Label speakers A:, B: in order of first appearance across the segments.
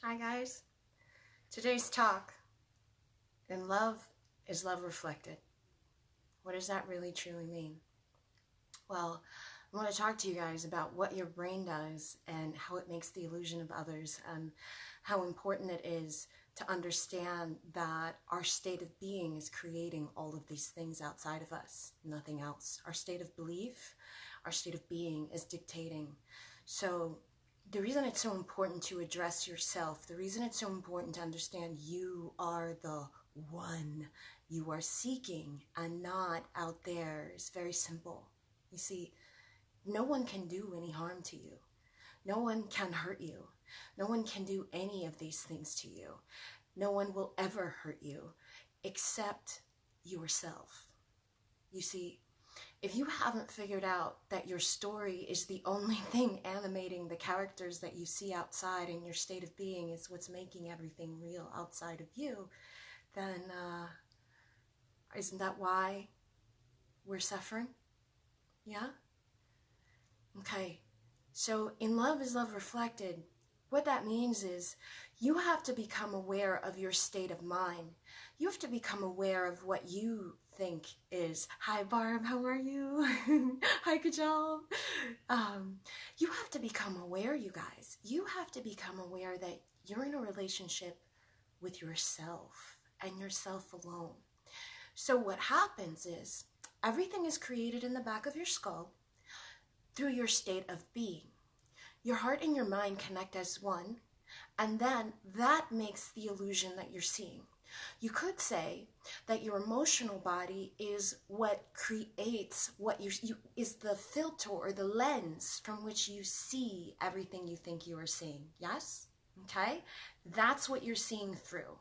A: Hi guys. Today's talk, in love is love reflected. What does that really truly mean? Well, I want to talk to you guys about what your brain does and how it makes the illusion of others, and how important it is to understand that our state of being is creating all of these things outside of us, nothing else. Our state of belief, our state of being is dictating. So the reason it's so important to address yourself, the reason it's so important to understand you are the one you are seeking and not out there, is very simple. You see, no one can do any harm to you. No one can hurt you. No one can do any of these things to you. No one will ever hurt you except yourself. You see, if you haven't figured out that your story is the only thing animating the characters that you see outside, and your state of being is what's making everything real outside of you, then isn't that why we're suffering? Yeah? Okay. So in love is love reflected. What that means is you have to become aware of your state of mind. You have to become aware of what you think is, hi Barb, how are you? Hi Kajal. You have to become aware, you guys. You have to become aware that you're in a relationship with yourself and yourself alone. So what happens is everything is created in the back of your skull through your state of being. Your heart and your mind connect as one, and then that makes the illusion that you're seeing. You could say that your emotional body is what creates what is the filter or the lens from which you see everything you think you are seeing. Yes? Okay? That's what you're seeing through.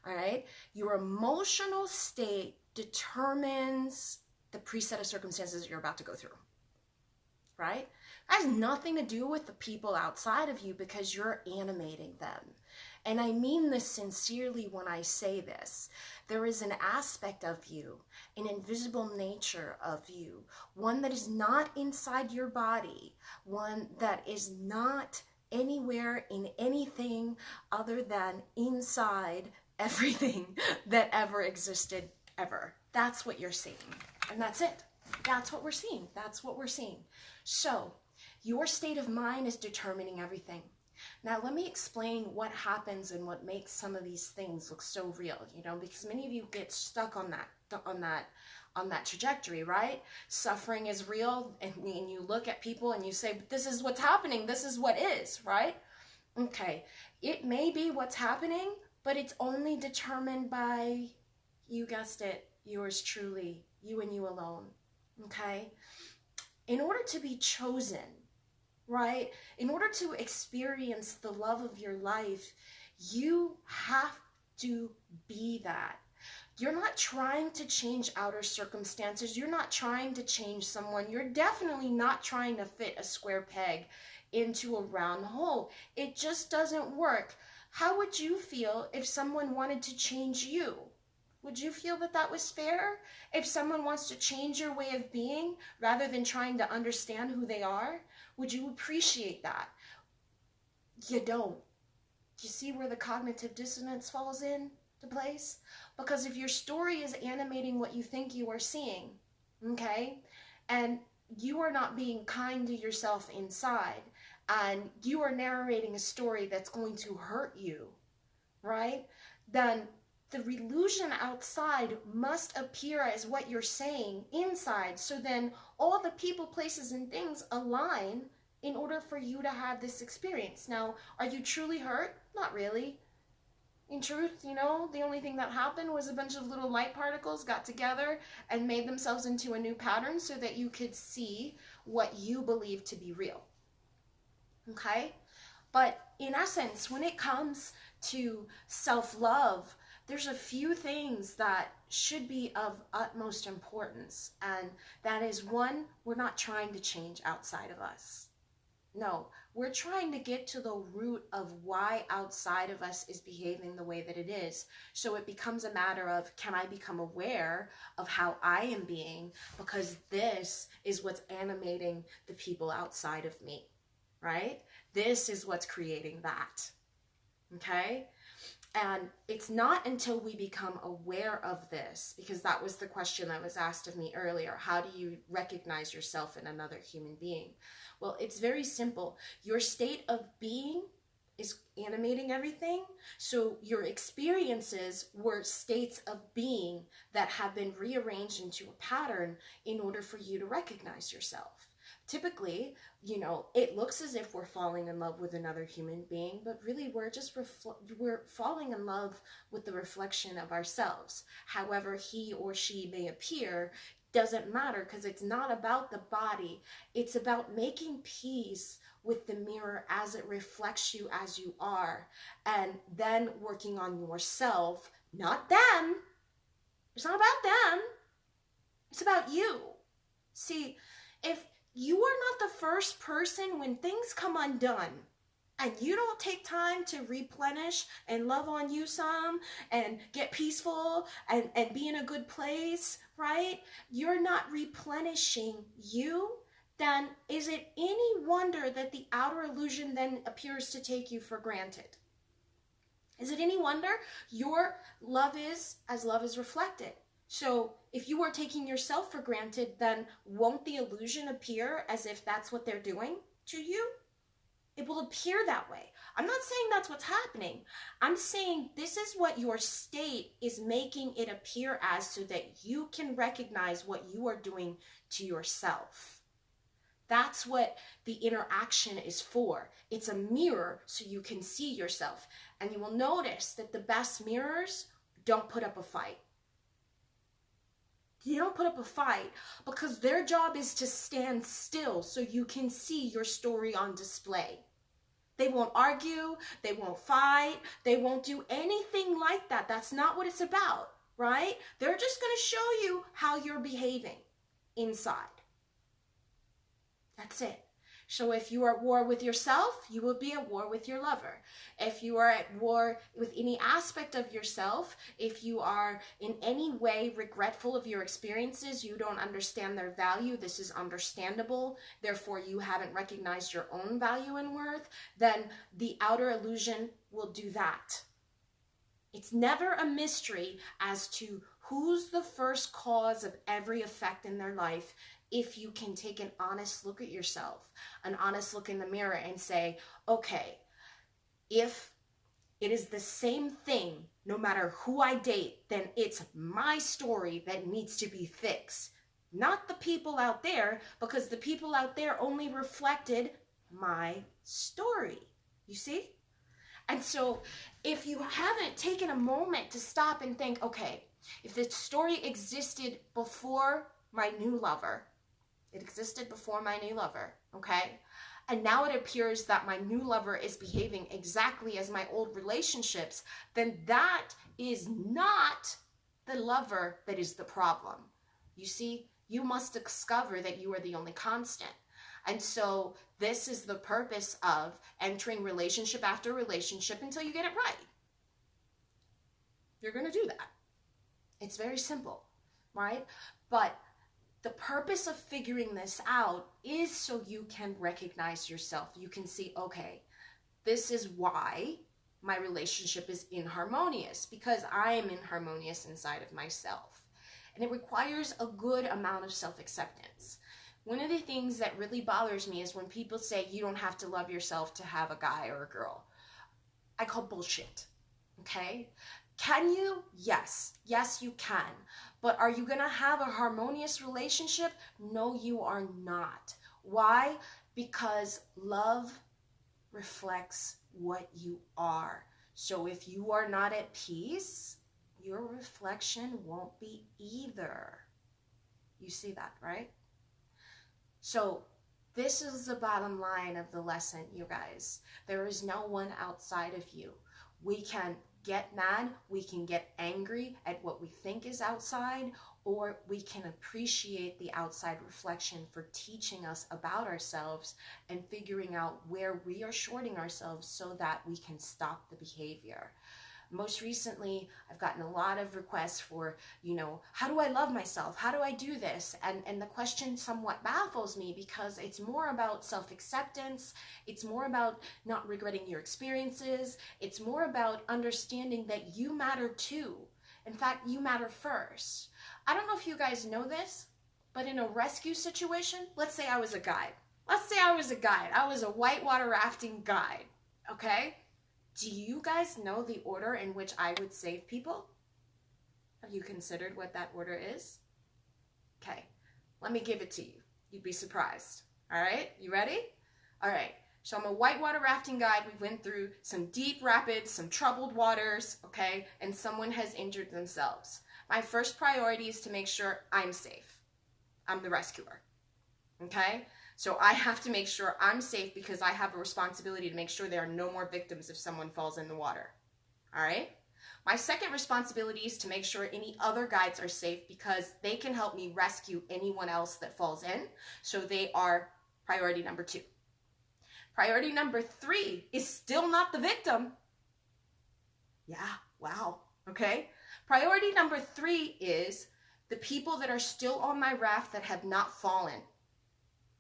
A: All right? Your emotional state determines the preset of circumstances that you're about to go through. Right? That has nothing to do with the people outside of you, because you're animating them. And I mean this sincerely when I say this. There is an aspect of you, an invisible nature of you, one that is not inside your body, one that is not anywhere in anything other than inside everything that ever existed ever. That's what you're seeing. And that's it. That's what we're seeing. That's what we're seeing. So, your state of mind is determining everything. Now, let me explain what happens and what makes some of these things look so real, because many of you get stuck on that trajectory, right? Suffering is real, and you look at people and you say, but this is what's happening, this is what is, right? Okay, it may be what's happening, but it's only determined by, you guessed it, yours truly, you and you alone, okay? In order to be chosen, right? In order to experience the love of your life, you have to be that. You're not trying to change outer circumstances. You're not trying to change someone. You're definitely not trying to fit a square peg into a round hole. It just doesn't work. How would you feel if someone wanted to change you? Would you feel that that was fair? If someone wants to change your way of being rather than trying to understand who they are, would you appreciate that? You don't. Do you see where the cognitive dissonance falls into place? Because if your story is animating what you think you are seeing, okay, and you are not being kind to yourself inside, and you are narrating a story that's going to hurt you, right, then the illusion outside must appear as what you're saying inside. So then all the people, places, and things align in order for you to have this experience. Now, are you truly hurt? Not really. In truth, the only thing that happened was a bunch of little light particles got together and made themselves into a new pattern so that you could see what you believe to be real. Okay? But in essence, when it comes to self-love, there's a few things that should be of utmost importance. And that is, one, we're not trying to change outside of us. No, we're trying to get to the root of why outside of us is behaving the way that it is. So it becomes a matter of, can I become aware of how I am being? Because this is what's animating the people outside of me, right? This is what's creating that. okay? And it's not until we become aware of this, because that was the question that was asked of me earlier. How do you recognize yourself in another human being? Well, it's very simple. Your state of being is animating everything. So your experiences were states of being that have been rearranged into a pattern in order for you to recognize yourself. Typically, it looks as if we're falling in love with another human being, but really we're falling in love with the reflection of ourselves. However he or she may appear doesn't matter, because it's not about the body. It's about making peace with the mirror as it reflects you as you are, and then working on yourself, not them. It's not about them. It's about you. See, if you are not the first person when things come undone, and you don't take time to replenish and love on you some and get peaceful and be in a good place, right? You're not replenishing you, then is it any wonder that the outer illusion then appears to take you for granted? Is it any wonder? Your love is as love is reflected. So if you are taking yourself for granted, then won't the illusion appear as if that's what they're doing to you? It will appear that way. I'm not saying that's what's happening. I'm saying this is what your state is making it appear as, so that you can recognize what you are doing to yourself. That's what the interaction is for. It's a mirror so you can see yourself. And you will notice that the best mirrors don't put up a fight. They don't put up a fight because their job is to stand still so you can see your story on display. They won't argue, they won't fight, they won't do anything like that. That's not what it's about, right? They're just going to show you how you're behaving inside. That's it. So if you are at war with yourself, you will be at war with your lover. If you are at war with any aspect of yourself, if you are in any way regretful of your experiences, you don't understand their value, this is understandable, therefore you haven't recognized your own value and worth, then the outer illusion will do that. It's never a mystery as to who's the first cause of every effect in their life, if you can take an honest look at yourself, an honest look in the mirror and say, okay, if it is the same thing, no matter who I date, then it's my story that needs to be fixed. Not the people out there, because the people out there only reflected my story. You see? And so if you haven't taken a moment to stop and think, okay, if the story existed before my new lover, it existed before my new lover, okay? And now it appears that my new lover is behaving exactly as my old relationships, then that is not the lover that is the problem. You see, you must discover that you are the only constant. And so this is the purpose of entering relationship after relationship until you get it right. You're going to do that. It's very simple, right? But the purpose of figuring this out is so you can recognize yourself. You can see, okay, this is why my relationship is inharmonious, because I am inharmonious inside of myself. And it requires a good amount of self-acceptance. One of the things that really bothers me is when people say you don't have to love yourself to have a guy or a girl. I call bullshit, okay? Can you? Yes. Yes, you can. But are you going to have a harmonious relationship? No, you are not. Why? Because love reflects what you are. So if you are not at peace, your reflection won't be either. You see that, right? So this is the bottom line of the lesson, you guys. There is no one outside of you. We can get mad, we can get angry at what we think is outside, or we can appreciate the outside reflection for teaching us about ourselves and figuring out where we are shorting ourselves so that we can stop the behavior. Most recently, I've gotten a lot of requests for, how do I love myself? How do I do this? And the question somewhat baffles me because it's more about self-acceptance. It's more about not regretting your experiences. It's more about understanding that you matter too. In fact, you matter first. I don't know if you guys know this, but in a rescue situation, let's say I was a guide. I was a whitewater rafting guide, okay? Do you guys know the order in which I would save people? Have you considered what that order is? Okay, let me give it to you. You'd be surprised. All right, you ready? All right, so I'm a whitewater rafting guide. We went through some deep rapids, some troubled waters, okay, and someone has injured themselves. My first priority is to make sure I'm safe. I'm the rescuer, okay? So I have to make sure I'm safe because I have a responsibility to make sure there are no more victims if someone falls in the water, all right? My second responsibility is to make sure any other guides are safe because they can help me rescue anyone else that falls in. So they are priority number 2. Priority number 3 is still not the victim. Yeah, wow, okay? Priority number 3 is the people that are still on my raft that have not fallen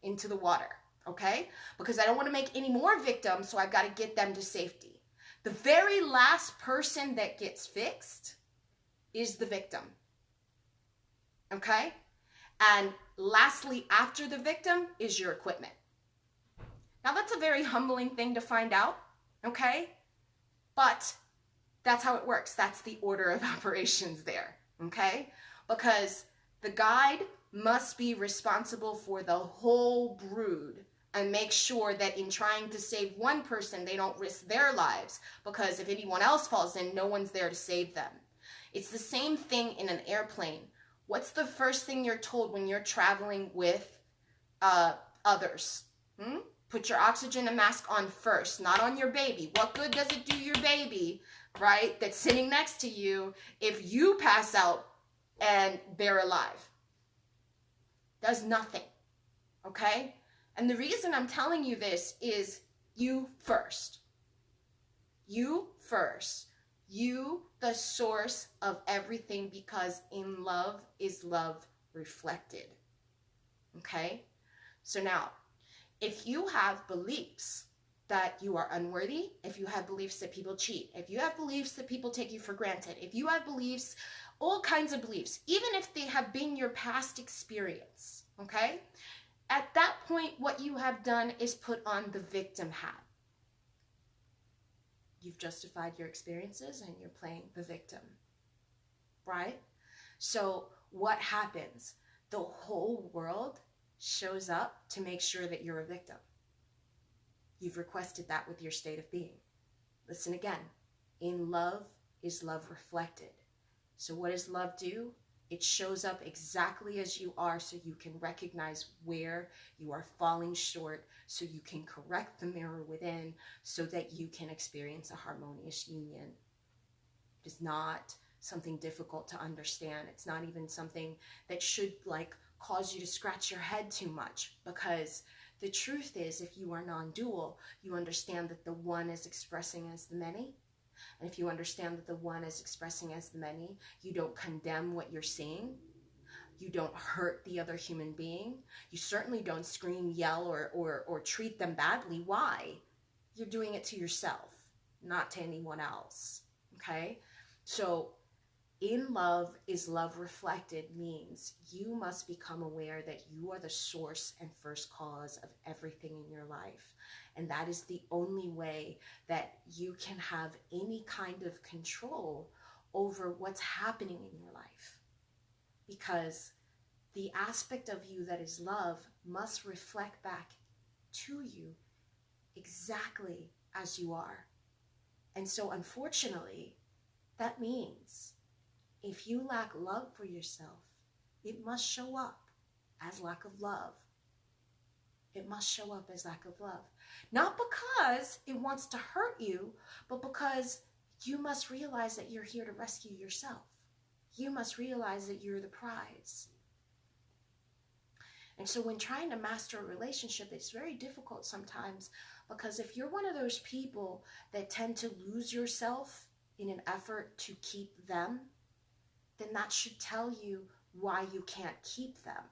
A: into the water, okay? Because I don't want to make any more victims, so I've got to get them to safety. The very last person that gets fixed is the victim, okay? And lastly, after the victim is your equipment. Now, that's a very humbling thing to find out, okay? But that's how it works. That's the order of operations there, okay? Because the guide must be responsible for the whole brood and make sure that in trying to save one person, they don't risk their lives, because if anyone else falls in, no one's there to save them. It's the same thing in an airplane. What's the first thing you're told when you're traveling with others? Put your oxygen and mask on first, not on your baby. What good does it do your baby, right, that's sitting next to you if you pass out and they're alive? Does nothing, okay? And the reason I'm telling you this is you first. You first. You, the source of everything, because in love is love reflected, okay? So now, if you have beliefs that you are unworthy, if you have beliefs that people cheat, if you have beliefs that people take you for granted, if you have beliefs, all kinds of beliefs, even if they have been your past experience, okay? At that point, what you have done is put on the victim hat. You've justified your experiences and you're playing the victim, right? So what happens? The whole world shows up to make sure that you're a victim. You've requested that with your state of being. Listen again. In love is love reflected. So what does love do? It shows up exactly as you are so you can recognize where you are falling short, so you can correct the mirror within, so that you can experience a harmonious union. It is not something difficult to understand. It's not even something that should cause you to scratch your head too much, because the truth is, if you are non-dual, you understand that the one is expressing as the many. And if you understand that the one is expressing as the many, you don't condemn what you're seeing. You don't hurt the other human being. You certainly don't scream, yell, or treat them badly. Why? You're doing it to yourself, not to anyone else, okay? So in love is love reflected means you must become aware that you are the source and first cause of everything in your life. And that is the only way that you can have any kind of control over what's happening in your life. Because the aspect of you that is love must reflect back to you exactly as you are. And so unfortunately, that means if you lack love for yourself, it must show up as lack of love. It must show up as lack of love. Not because it wants to hurt you, but because you must realize that you're here to rescue yourself. You must realize that you're the prize. And so when trying to master a relationship, it's very difficult sometimes, because if you're one of those people that tend to lose yourself in an effort to keep them, then that should tell you why you can't keep them.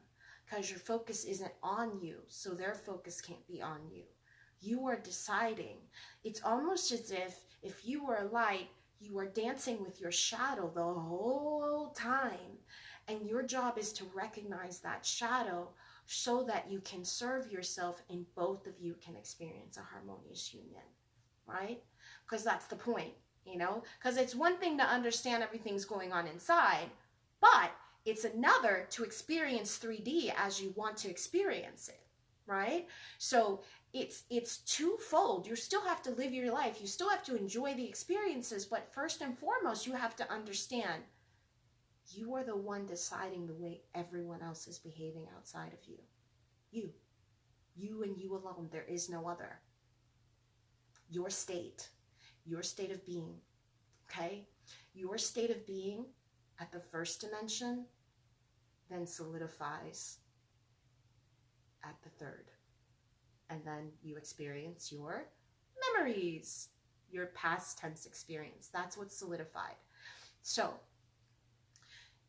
A: Because your focus isn't on you, so their focus can't be on you. You are deciding. It's almost as if you were a light, you are dancing with your shadow the whole time. And your job is to recognize that shadow so that you can serve yourself and both of you can experience a harmonious union, right? Because that's the point, you know? Because it's one thing to understand everything's going on inside, but it's another to experience 3D as you want to experience it, right? So it's twofold. You still have to live your life. You still have to enjoy the experiences, but first and foremost, you have to understand you are the one deciding the way everyone else is behaving outside of you. You and you alone. There is no other. Your state of being, okay? Your state of being at the first dimension then solidifies at the third. And then you experience your memories, your past tense experience. That's what's solidified. So,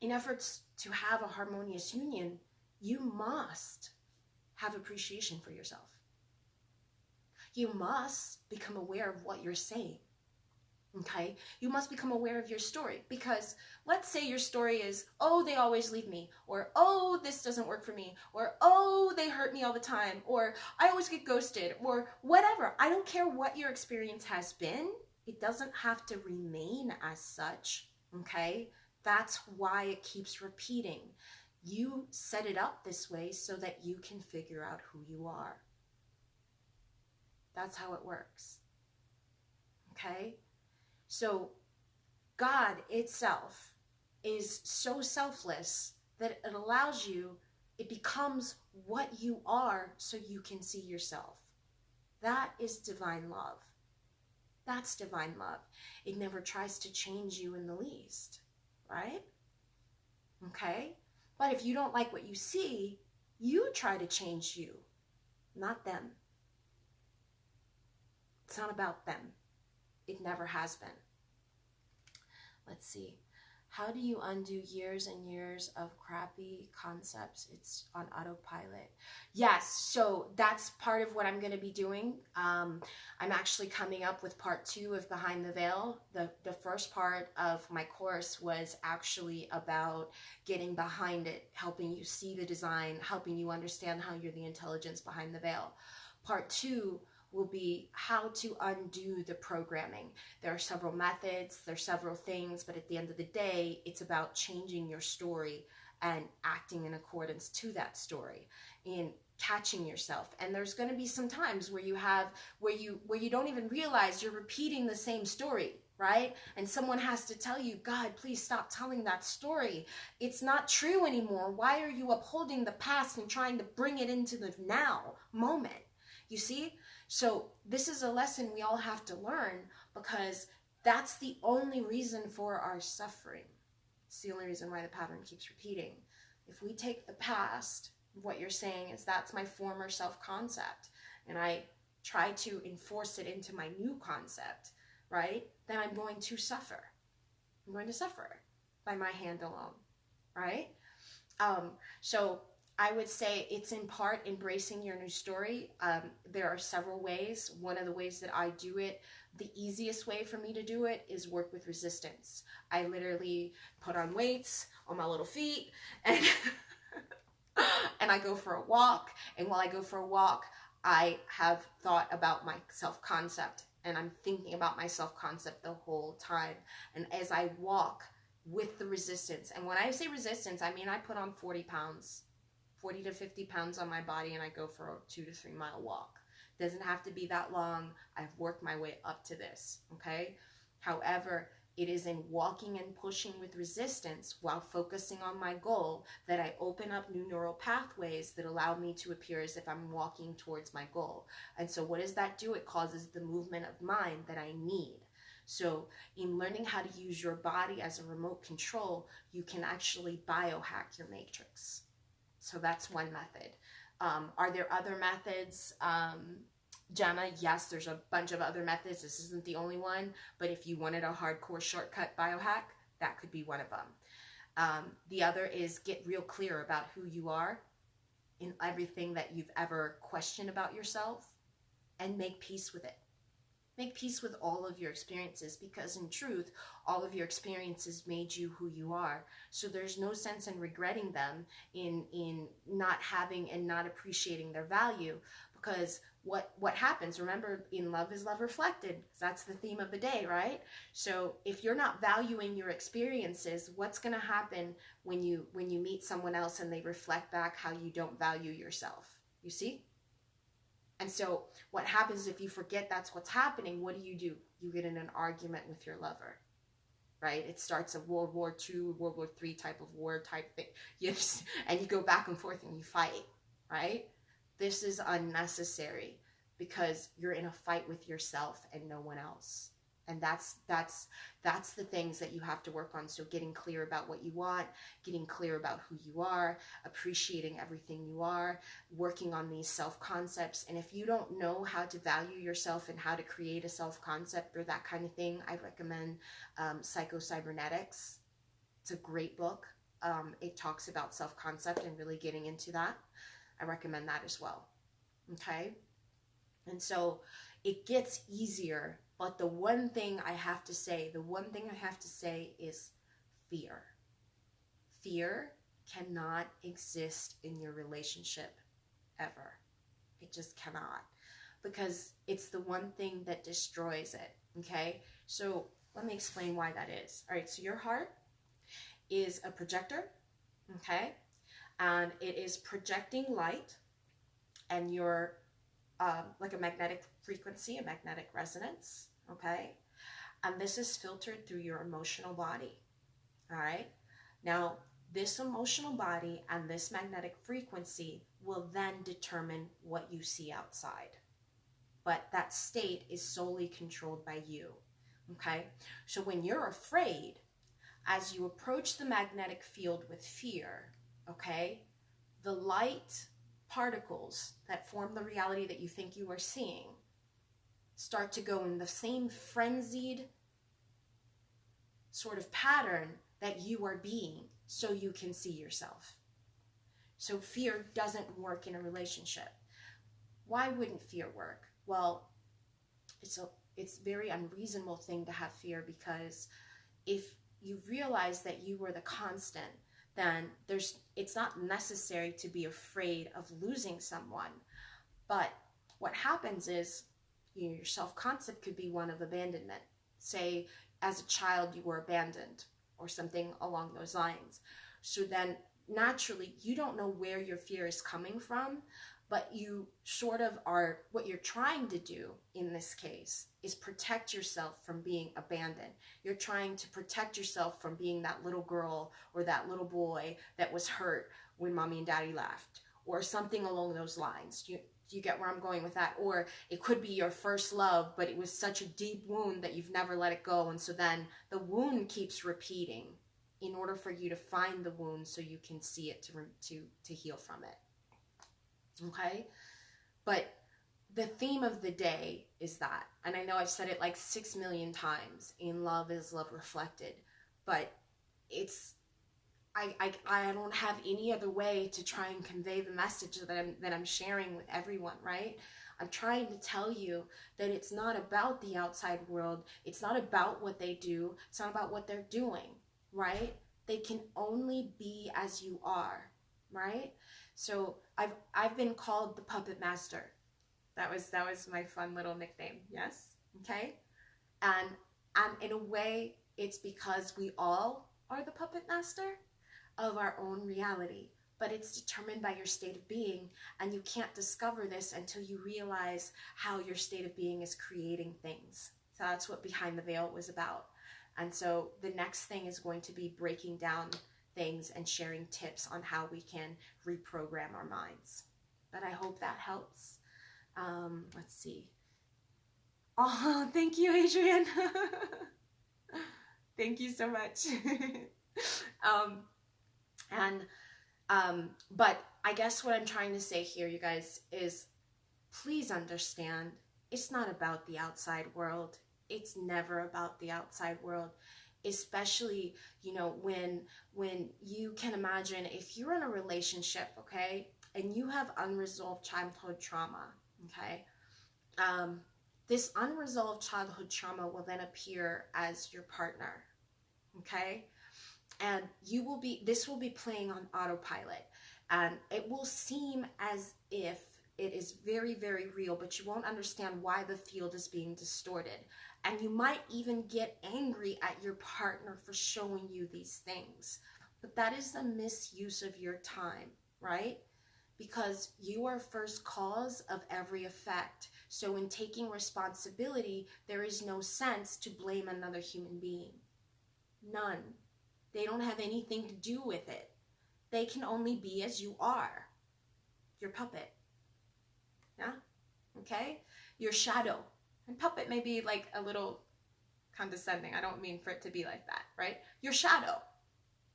A: in efforts to have a harmonious union, you must have appreciation for yourself. You must become aware of what you're saying. Okay? You must become aware of your story, because let's say your story is, oh, they always leave me, or oh, this doesn't work for me, or oh, they hurt me all the time, or I always get ghosted, or whatever. I don't care what your experience has been. It doesn't have to remain as such. Okay? That's why it keeps repeating. You set it up this way so that you can figure out who you are. That's how it works. Okay? So God itself is so selfless that it allows you, it becomes what you are so you can see yourself. That is divine love. That's divine love. It never tries to change you in the least, right? Okay? But if you don't like what you see, you try to change you, not them. It's not about them. It never has been. Let's see. How do you undo years and years of crappy concepts? It's on autopilot. Yes, so that's part of what I'm going to be doing. I'm actually coming up with part 2 of Behind the Veil. The first part of my course was actually about getting behind it, helping you see the design, helping you understand how you're the intelligence behind the veil. Part 2 will be how to undo the programming. There are several methods, there's several things, but at the end of the day, it's about changing your story and acting in accordance to that story and catching yourself. And there's going to be some times where you don't even realize you're repeating the same story, right? And someone has to tell you, God, please stop telling that story. It's not true anymore. Why are you upholding the past and trying to bring it into the now moment? You see? So this is a lesson we all have to learn, because that's the only reason for our suffering. It's the only reason why the pattern keeps repeating. If we take the past, what you're saying is that's my former self-concept, and I try to enforce it into my new concept, right? Then I'm going to suffer. I'm going to suffer by my hand alone, right? So I would say it's in part embracing your new story. There are several ways. One of the ways that I do it, the easiest way for me to do it, is work with resistance. I literally put on weights on my little feet and and I go for a walk. And while I go for a walk, I have thought about my self-concept, and I'm thinking about my self-concept the whole time. And as I walk with the resistance, and when I say resistance, I mean I put on 40 pounds. 40 to 50 pounds on my body, and I go for a 2 to 3 mile walk. Doesn't have to be that long. I've worked my way up to this, okay? However, it is in walking and pushing with resistance while focusing on my goal that I open up new neural pathways that allow me to appear as if I'm walking towards my goal. And so what does that do? It causes the movement of mind that I need. So in learning how to use your body as a remote control, you can actually biohack your matrix. So that's one method. Are there other methods? Gemma, yes, there's a bunch of other methods. This isn't the only one, but if you wanted a hardcore shortcut biohack, that could be one of them. The other is get real clear about who you are in everything that you've ever questioned about yourself, and make peace with it. Make peace with all of your experiences, because in truth, all of your experiences made you who you are. So there's no sense in regretting them, in not having and not appreciating their value, because what happens, remember, in love is love reflected. That's the theme of the day, right? So if you're not valuing your experiences, what's going to happen when you meet someone else and they reflect back how you don't value yourself? You see? And so what happens if you forget that's what's happening? What do? You get in an argument with your lover, right? It starts a World War II, World War III type of war type thing. And you go back and forth and you fight, right? This is unnecessary, because you're in a fight with yourself and no one else. And that's the things that you have to work on. So getting clear about what you want, getting clear about who you are, appreciating everything you are, working on these self-concepts. And if you don't know how to value yourself and how to create a self-concept or that kind of thing, I recommend Psycho-Cybernetics. It's a great book. It talks about self-concept and really getting into that. I recommend that as well. Okay? And so it gets easier, but the one thing I have to say is fear. Fear cannot exist in your relationship ever. It just cannot, because it's the one thing that destroys it. Okay? So let me explain why that is. All right, so your heart is a projector, okay? And it is projecting light, and you're like a magnetic frequency, a magnetic resonance, okay? And this is filtered through your emotional body, all right? Now, this emotional body and this magnetic frequency will then determine what you see outside. But that state is solely controlled by you, okay? So when you're afraid, as you approach the magnetic field with fear, okay, the light particles that form the reality that you think you are seeing start to go in the same frenzied sort of pattern that you are being, so you can see yourself. So fear doesn't work in a relationship. Why wouldn't fear work? Well, it's a very unreasonable thing to have fear, because if you realize that you were the constant, then it's not necessary to be afraid of losing someone. But what happens is, your self-concept could be one of abandonment. Say, as a child, you were abandoned, or something along those lines. So then, naturally, you don't know where your fear is coming from, but you sort of are, what you're trying to do in this case is protect yourself from being abandoned. You're trying to protect yourself from being that little girl or that little boy that was hurt when mommy and daddy left, or something along those lines. Do you get where I'm going with that? Or it could be your first love, but it was such a deep wound that you've never let it go, and so then the wound keeps repeating in order for you to find the wound so you can see it to heal from it. Okay? But the theme of the day is that, and I know I've said it like 6 million times, in love is love reflected, but I don't have any other way to try and convey the message that I'm sharing with everyone, right? I'm trying to tell you that it's not about the outside world. It's not about what they do. It's not about what they're doing, right? They can only be as you are, right? So I've been called the puppet master. That was my fun little nickname. Yes. Okay. And in a way, it's because we all are the puppet master of our own reality, but it's determined by your state of being, and you can't discover this until you realize how your state of being is creating things. So that's what Behind the Veil was about. And so the next thing is going to be breaking down things and sharing tips on how we can reprogram our minds. But I hope that helps. Let's see. Oh, thank you, Adrian. Thank you so much. But I guess what I'm trying to say here, you guys, is please understand, it's not about the outside world. It's never about the outside world. Especially, you know, when you can imagine if you're in a relationship, okay, and you have unresolved childhood trauma, okay, this unresolved childhood trauma will then appear as your partner, okay, and this will be playing on autopilot, and it will seem as if it is very, very real, but you won't understand why the field is being distorted. And you might even get angry at your partner for showing you these things. But that is a misuse of your time, right? Because you are first cause of every effect. So in taking responsibility, there is no sense to blame another human being. None. They don't have anything to do with it. They can only be as you are. Your puppet. Yeah? Okay? Your shadow. And puppet may be like a little condescending. I don't mean for it to be like that, right? Your shadow.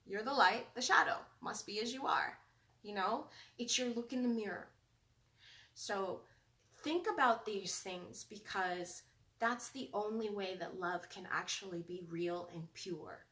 A: You're the light, the shadow. Must be as you are. You know? It's your look in the mirror. So think about these things, because that's the only way that love can actually be real and pure.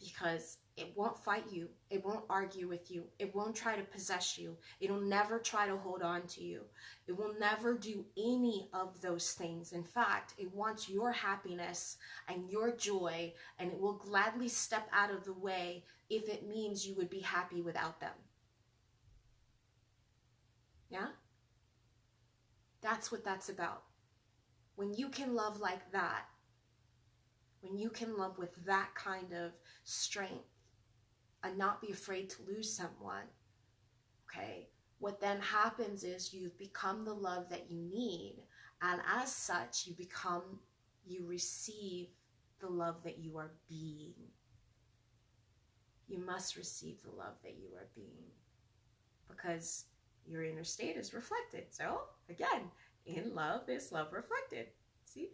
A: Because it won't fight you. It won't argue with you. It won't try to possess you. It'll never try to hold on to you. It will never do any of those things. In fact, it wants your happiness and your joy, and it will gladly step out of the way if it means you would be happy without them. Yeah? That's what that's about. When you can love like that, when you can love with that kind of strength and not be afraid to lose someone, okay, what then happens is you've become the love that you need, and as such, you receive the love that you are being. You must receive the love that you are being, because your inner state is reflected. So, again, in love is love reflected. See?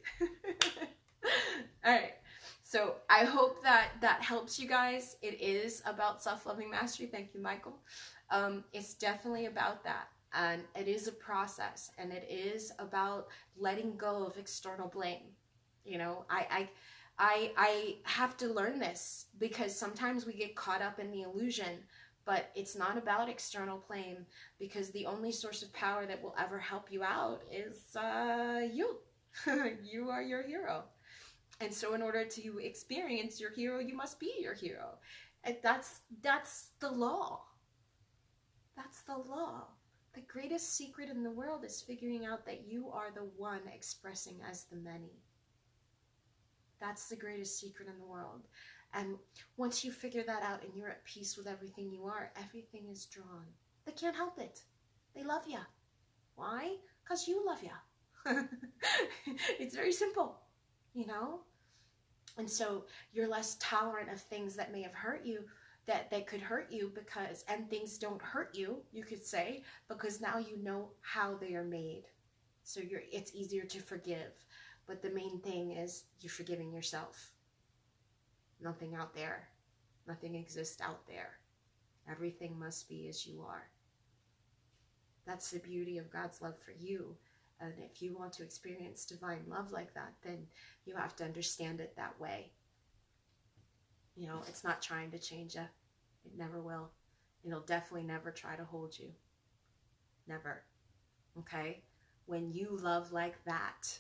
A: All right, so I hope that helps you guys. It is about self-loving mastery. Thank you, Michael. It's definitely about that, and it is a process, and it is about letting go of external blame. You know, I have to learn this, because sometimes we get caught up in the illusion, but it's not about external blame, because the only source of power that will ever help you out is you. You are your hero. And so in order to experience your hero, you must be your hero. And that's the law. That's the law. The greatest secret in the world is figuring out that you are the one expressing as the many. That's the greatest secret in the world. And once you figure that out and you're at peace with everything you are, everything is drawn. They can't help it. They love you. Why? Because you love you. It's very simple. You know? And so you're less tolerant of things that may have hurt you, that could hurt you, because, and things don't hurt you, you could say, because now you know how they are made. So it's easier to forgive. But the main thing is you're forgiving yourself. Nothing out there. Nothing exists out there. Everything must be as you are. That's the beauty of God's love for you. And if you want to experience divine love like that, then you have to understand it that way. You know, it's not trying to change you. It never will. It'll definitely never try to hold you. Never. Okay? When you love like that,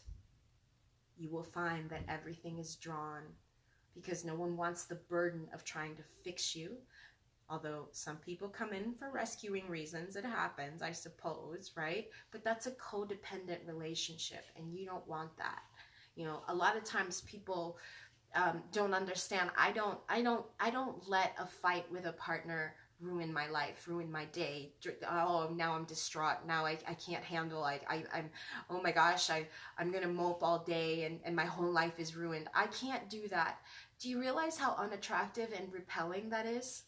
A: you will find that everything is drawn, because no one wants the burden of trying to fix you. Although some people come in for rescuing reasons, it happens, I suppose, right? But that's a codependent relationship, and you don't want that. You know, a lot of times people don't understand. I don't let a fight with a partner ruin my life, ruin my day. Oh, now I'm distraught. Now I can't handle. I'm oh my gosh, I'm gonna mope all day, and my whole life is ruined. I can't do that. Do you realize how unattractive and repelling that is?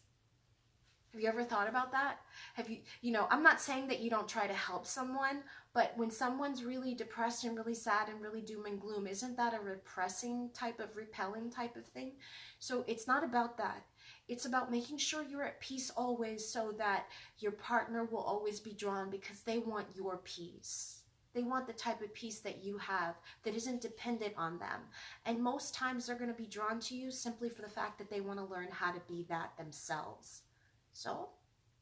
A: Have you ever thought about that? Have you know, I'm not saying that you don't try to help someone, but when someone's really depressed and really sad and really doom and gloom, isn't that a repressing type of, repelling type of thing? So it's not about that. It's about making sure you're at peace always, so that your partner will always be drawn, because they want your peace. They want the type of peace that you have that isn't dependent on them. And most times they're going to be drawn to you simply for the fact that they want to learn how to be that themselves. So,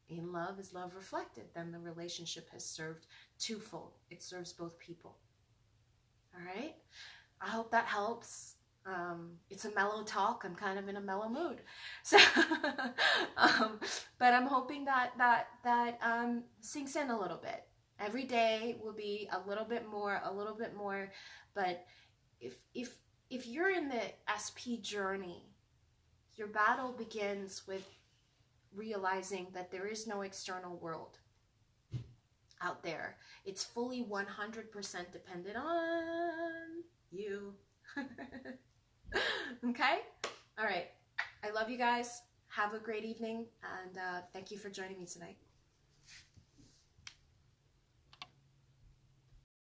A: in love is love reflected. Then the relationship has served twofold. It serves both people. All right? I hope that helps. It's a mellow talk. I'm kind of in a mellow mood. So, but I'm hoping that sinks in a little bit. Every day will be a little bit more. But if you're in the SP journey, your battle begins with realizing that there is no external world out there. It's fully 100% dependent on you. Okay? All right. I love you guys. Have a great evening, and thank you for joining me tonight.